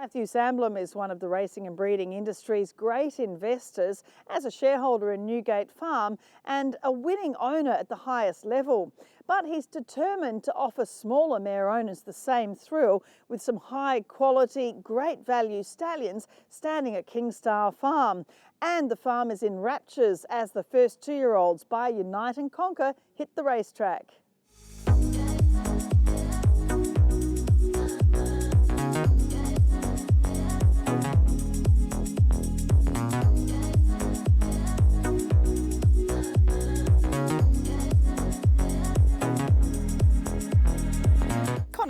Matthew Sandblom is one of the racing and breeding industry's great investors as a shareholder in Newgate Farm and a winning owner at the highest level. But he's determined to offer smaller mare owners the same thrill with some high quality, great value stallions standing at Kingstar Farm. And the farm is in raptures as the first 2-year-olds by Unite and Conquer hit the racetrack.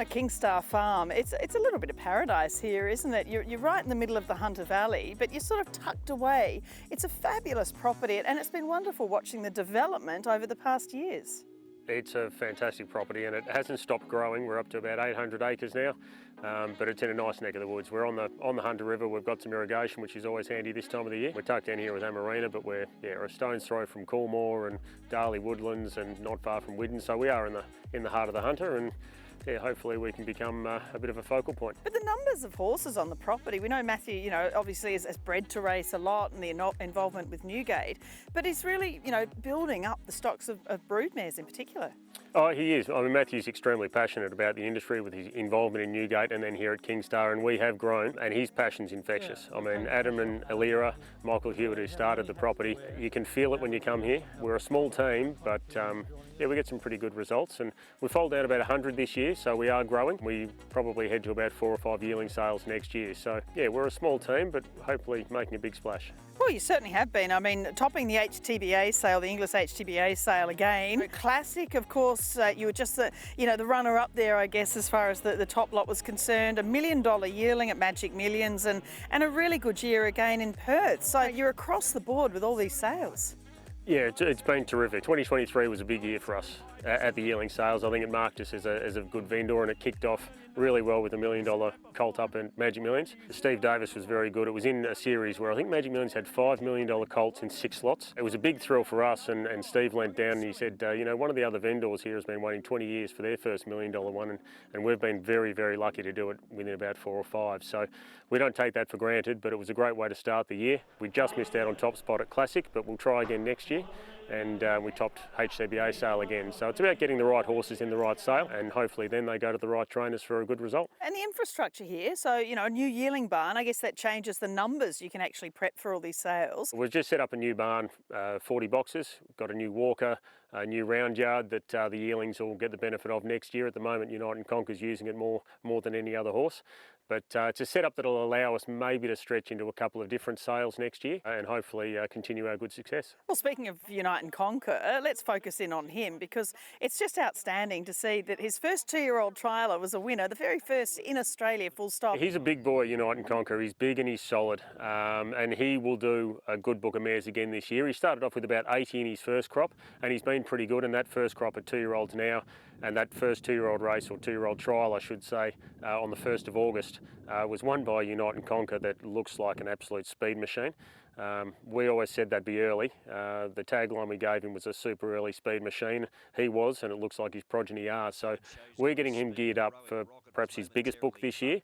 Kingstar Farm. It's a little bit of paradise here, isn't it? You're right in the middle of the Hunter Valley, but you're sort of tucked away. It's a fabulous property and it's been wonderful watching the development over the past years. It's a fantastic property and it hasn't stopped growing. We're up to about 800 acres now, but it's in a nice neck of the woods. We're on the Hunter River. We've got some irrigation, which is always handy this time of the year. We're tucked in here with Amarina, but we're a stone's throw from Coolmore and Darley Woodlands and not far from Widden. So we are in the heart of the Hunter, and yeah, hopefully we can become a bit of a focal point. But the numbers of horses on the property, we know Matthew, obviously is bred to race a lot and the involvement with Newgate, but he's really, building up the stocks of broodmares in particular. Oh, he is. I mean, Matthew's extremely passionate about the industry with his involvement in Newgate and then here at Kingstar, and we have grown, and his passion's infectious. I mean, Adam and Alira, Michael Hewitt, who started the property, you can feel it when you come here. We're a small team, but we get some pretty good results, and we fold down about 100 this year, so we are growing. We probably head to about 4 or 5 yearling sales next year. So yeah, we're a small team, but hopefully making a big splash. Well, you certainly have been. I mean, topping the HTBA sale, the English HTBA sale again. Classic, of course, you were just the runner-up there, I guess, as far as the top lot was concerned. $1 million yearling at Magic Millions and a really good year again in Perth. So you're across the board with all these sales. Yeah, it's been terrific. 2023 was a big year for us at the yearling sales. I think it marked us as a good vendor, and it kicked off really well with $1 million colt up in Magic Millions. Steve Davis was very good. It was in a series where I think Magic Millions had $5 million colts in 6 slots. It was a big thrill for us, and Steve leant down and he said, one of the other vendors here has been waiting 20 years for their first $1 million one, and we've been very, very lucky to do it within about 4 or 5. So we don't take that for granted, but it was a great way to start the year. We just missed out on top spot at Classic, but we'll try again next year. And we topped HTBA sale again. So it's about getting the right horses in the right sale, and hopefully then they go to the right trainers for a good result. And the infrastructure here, so a new yearling barn, I guess that changes the numbers you can actually prep for all these sales. We've just set up a new barn, 40 boxes, got a new walker, a new round yard that the yearlings will get the benefit of next year. At the moment, Unite and Conquer's using it more than any other horse. But it's a setup that will allow us maybe to stretch into a couple of different sales next year and hopefully continue our good success. Well, speaking of Unite and Conquer, let's focus in on him because it's just outstanding to see that his first 2-year-old trialer was a winner, the very first in Australia, full stop. He's a big boy, Unite and Conquer. He's big and he's solid, and he will do a good book of mares again this year. He started off with about 80 in his first crop, and he's been pretty good in that first crop at 2-year-olds now. And that first 2-year-old race, or 2-year-old trial, I should say, on the 1st of August, was won by Unite and Conquer that looks like an absolute speed machine. We always said that'd be early. The tagline we gave him was a super early speed machine. He was, and it looks like his progeny are. So we're getting him geared up for perhaps his biggest book this year.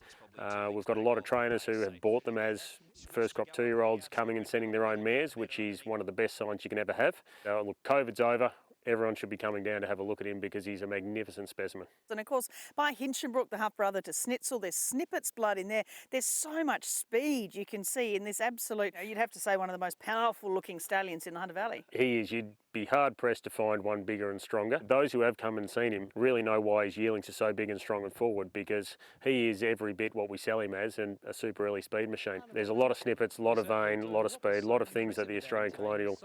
We've got a lot of trainers who have bought them as first crop 2-year-olds coming and sending their own mares, which is one of the best signs you can ever have. Look, COVID's over. Everyone should be coming down to have a look at him because he's a magnificent specimen. And of course, by Hinchinbrook, the half-brother to Snitzel, there's Snippet's blood in there. There's so much speed you can see in this absolute, you'd have to say, one of the most powerful looking stallions in the Hunter Valley. He is. You'd be hard-pressed to find one bigger and stronger. Those who have come and seen him really know why his yearlings are so big and strong and forward, because he is every bit what we sell him as, and a super early speed machine. There's a lot of snippets, a lot of vein, a lot of speed, a lot of things that the Australian Colonial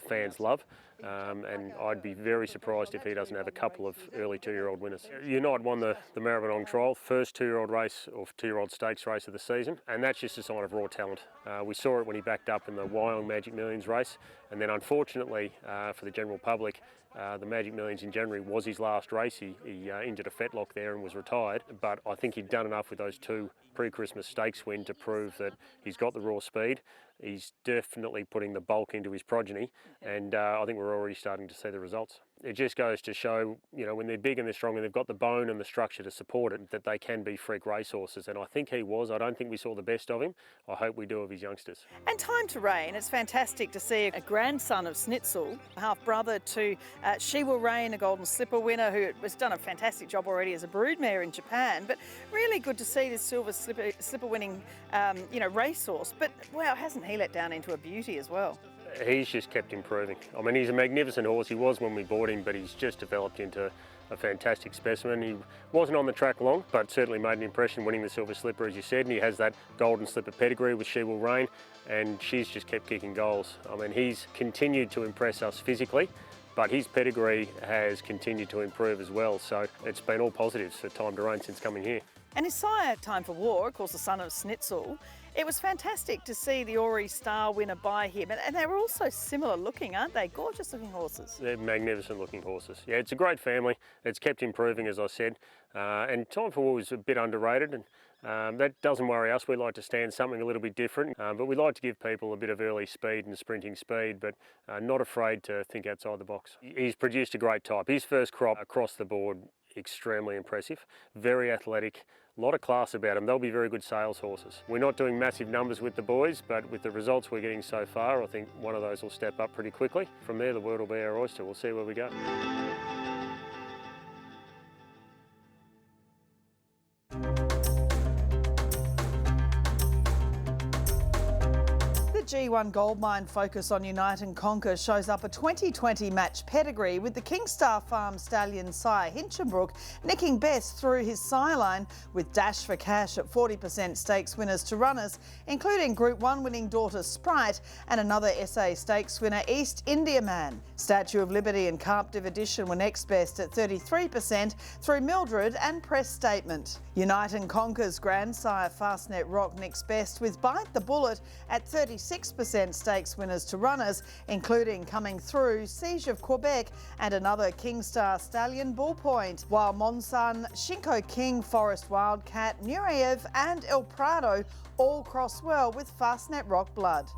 fans love, and I'd be very surprised if he doesn't have a couple of early 2-year-old winners. Unite won the Maribyrnong trial, first 2-year-old race or 2-year-old stakes race of the season, and that's just a sign of raw talent. We saw it when he backed up in the Wyong Magic Millions race, and then unfortunately for the general public, the Magic Millions in January was his last race. He injured a fetlock there and was retired, but I think he'd done enough with those 2 pre-Christmas stakes win to prove that he's got the raw speed. He's definitely putting the bulk into his progeny, and I think we're already starting to see the results. It just goes to show, you know, when they're big and they're strong and they've got the bone and the structure to support it, that they can be freak racehorses. And I think he was. I don't think we saw the best of him. I hope we do of his youngsters. And time to reign. It's fantastic to see a grandson of Schnitzel, half-brother to She Will Reign, a Golden Slipper winner who has done a fantastic job already as a broodmare in Japan. But really good to see this silver slipper winning, racehorse. But wow, hasn't he let down into a beauty as well? He's just kept improving. I mean, he's a magnificent horse. He was when we bought him, but he's just developed into a fantastic specimen. He wasn't on the track long, but certainly made an impression winning the Silver Slipper, as you said, and he has that Golden Slipper pedigree with She Will Reign, and she's just kept kicking goals. I mean, he's continued to impress us physically, but his pedigree has continued to improve as well, so it's been all positives for Time to Reign since coming here. And his sire, Time for War, of course the son of Schnitzel, it was fantastic to see the Ori Star winner by him. And they were also similar looking, aren't they? Gorgeous looking horses. They're magnificent looking horses. Yeah, it's a great family. It's kept improving, as I said. And Time for War was a bit underrated, and that doesn't worry us. We like to stand something a little bit different, but we like to give people a bit of early speed and sprinting speed, but not afraid to think outside the box. He's produced a great type. His first crop across the board, extremely impressive, very athletic. A lot of class about them. They'll be very good sales horses. We're not doing massive numbers with the boys, but with the results we're getting so far, I think one of those will step up pretty quickly. From there, the world will be our oyster. We'll see where we go. G1 Goldmine focus on Unite and Conquer shows up a 2020 match pedigree with the Kingstar Farm stallion sire Hinchinbrook nicking best through his sire line with Dash for Cash at 40% stakes winners to runners, including Group 1 winning daughter Sprite and another SA stakes winner East India Man. Statue of Liberty and Captive Edition were next best at 33% through Mildred and Press Statement. Unite and Conquer's grandsire Fastnet Rock next best with Bite the Bullet at 36% stakes winners to runners, including coming through Siege of Quebec and another Kingstar stallion Bullpoint, while Monsan, Shinko King, Forest Wildcat, Nureyev and El Prado all cross well with Fastnet Rock blood.